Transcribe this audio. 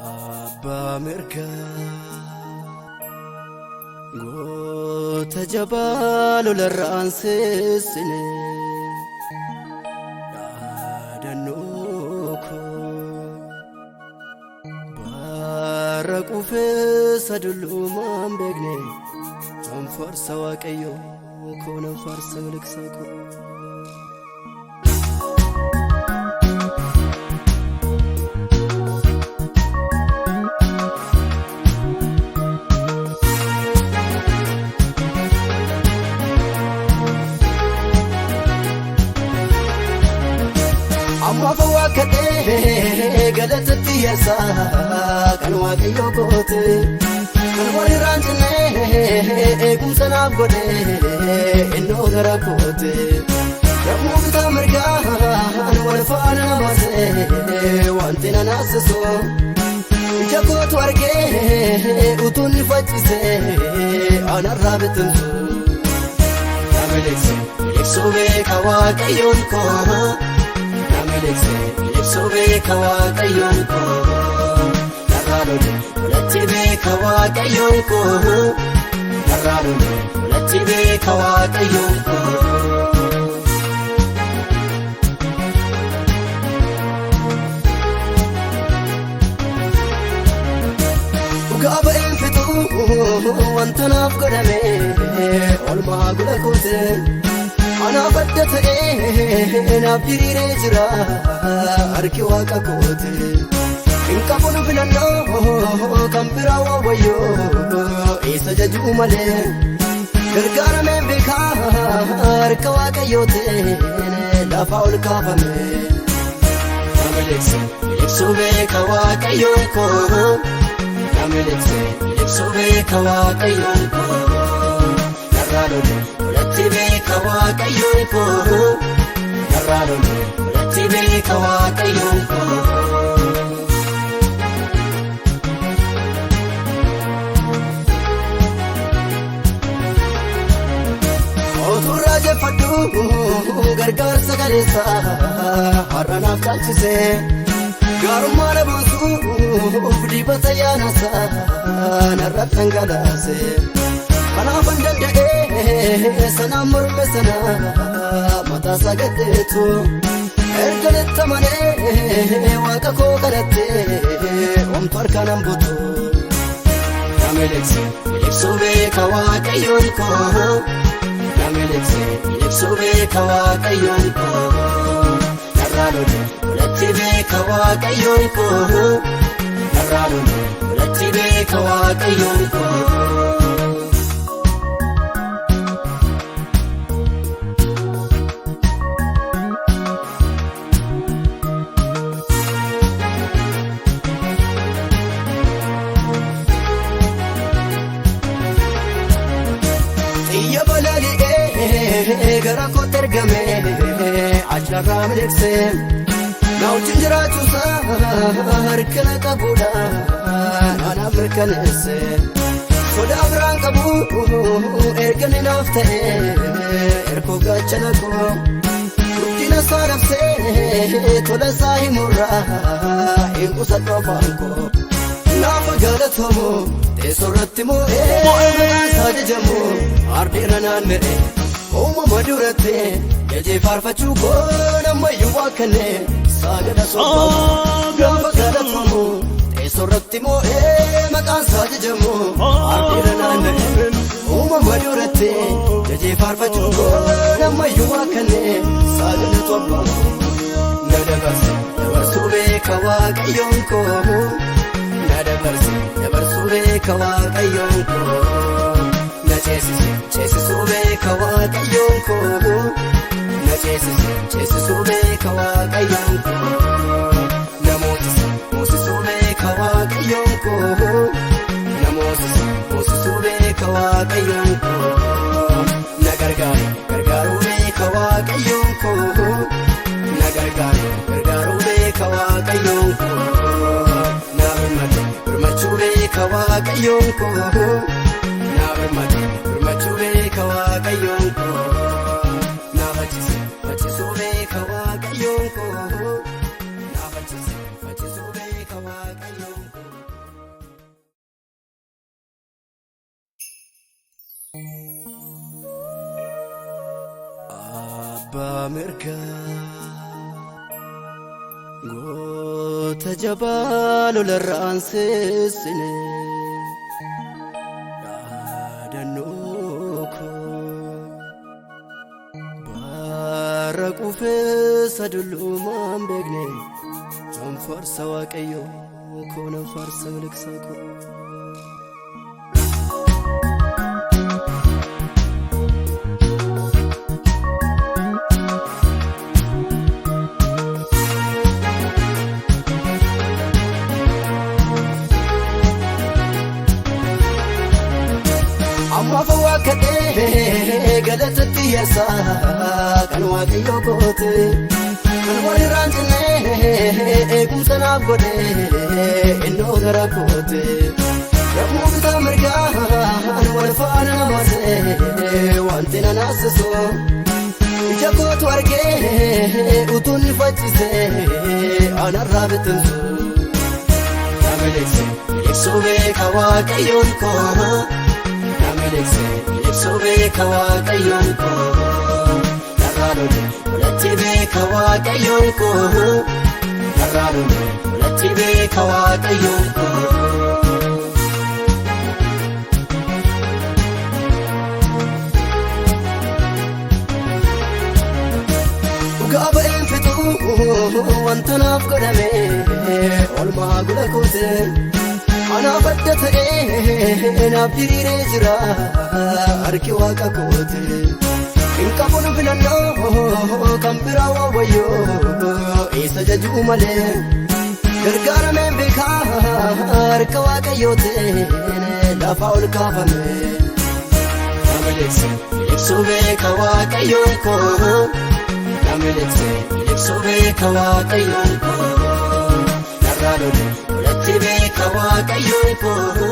Abba mirga goota jabaa lolarraan seessine yaadannoo koo bara qufeessa dullumaan beekne nan farsa Waaqayyoo koo nan farsa miliqsaa koo. Amma fawakate galatatti yasa kan Waaqayyoo koote kan wali raanjine eegumsa naaf godhe innoo gara koote rakkoo bitaa mirgaan wal faana namaase wanti na naasisu ija kootu argee utuun ni faccise anarraa bitinsu miliqsuu beeka Waaqayyoon koo. Miliqsuu beeka Waaqayyoon koo narraadhole lolatti beeka Waaqayyoon koo narraadhole lolatti beeka Waaqayyoon koo. Dhugaa ba'een fixuu wanta naaf godhame olmaa gula koote. Anaaf adda ta'ee naaf diriiree jira harki Waaqa koote hin qabu nu filannoo kan biraa waawwayyoo isa jajuu malee gargaarameen beekaa harka Waaqayyootiin lafa ol kaafame. Miliqsuu beeka Waaqayyoon koo miliqsuu beeka Waaqayyoon koo narraadhole lolatti beeka Waaqayyoon koo narraadhole lolatti beeka Waaqayyoon koo. Otuu raajeffadhu gargaarsa galeessa har'a naaf caalchise gaarummaa dhabuusuuf dibata yaanasa narratti dhangalaase. Kanaafan danda'ee sanaan morme sana mataasaa gadheetu erga lettamane Waaqa koo kadhatte omtu harkaan buutu. Miliqsuu beeka Waaqayyoon koo miliqsuu beeka Waaqayyoon koo narraadhole lolatti beeka Waaqayyoon koo narraadhole lolatti beeka Waaqayyoon koo. Iyya balali'ee gara kootti ergame achiirraa miliqsee na wajjin jiraachuusaa harkina qabuudha naaf mirkaneesse sodaa biraan qabu ergani naaf ta'e erkoo gaachana koo guddina isaa nabsee tola isaa himurraa hin qusadhu afaan koo naaf galatoomuu teessoorratti moo'ee maqaan isaa jajamu ardeera naanna'e uumama duratti jajee faarfachuu koo nammayyuu waakkane saagada sobbaa gaafa galatamu teessoorratti moo'ee maqaan isaa jajamu ardeera naanna'e uumama duratti jajee faarfachuu koo nammayyuu waakkane saagada sobbaa na dabarsuu beeka Waaqayyoon koo. Dabarsuu beeka Waaqayyoon koo na ceesisuu beeka Waaqayyoon koo na ceesisuu beeka Waaqayyoon koo na moosisuu beeka Waaqayyoon koo na moosisuu beeka Waaqayyoon koo na gargaaruu beeka Waaqayyoon koo na gargaaruu beeka Waaqayyoon koo. Birmachuu beeka Waaqayyoon koo na birmachuu beeka Waaqayyoon koo na fachisuu beeka Waaqayyoon koo na fachisuu beeka Waaqayyoon koo. abbaa mirgaa goota jabaa lolarraan seessine yaadannoo koo bara qufeessa dullumaan beekne nan faarsa Waaqayyoo koo nan faarsa miliqsaa koo. Amma fawakate galatatti yasa kan Waaqayyoo koote kan wali raanjine eegumsa naaf godhe innoo gara koote rakkoo bitaa mirgaan wal faana namase wanti na naasisu ija kootu argee utuun ni faccise anarraa bittinsu miliqsuu beeka Waaqayyoon koo miliqsuu beeka Waaqayyoon koo dharraadhole walatti beeka Waaqayyoon koo dharraadhole walatti beeka Waaqayyoon koo. Dhugaa ba'een fixuu wanta naaf godhame olmaa gula koote anaaf adda ta'ee naaf diriiree jira harki Waaqa koote hin qabuun filannoo kan biraa waawwayyoo isa jajuu malee gargaarameen beekaa harka Waaqayyootiin lafa ol kaafame. Miliqsuu beeka Waaqayyoon koo miliqsuu beeka Waaqayyoon koo dharraadhole walatti beeka Waaqayyoon koo.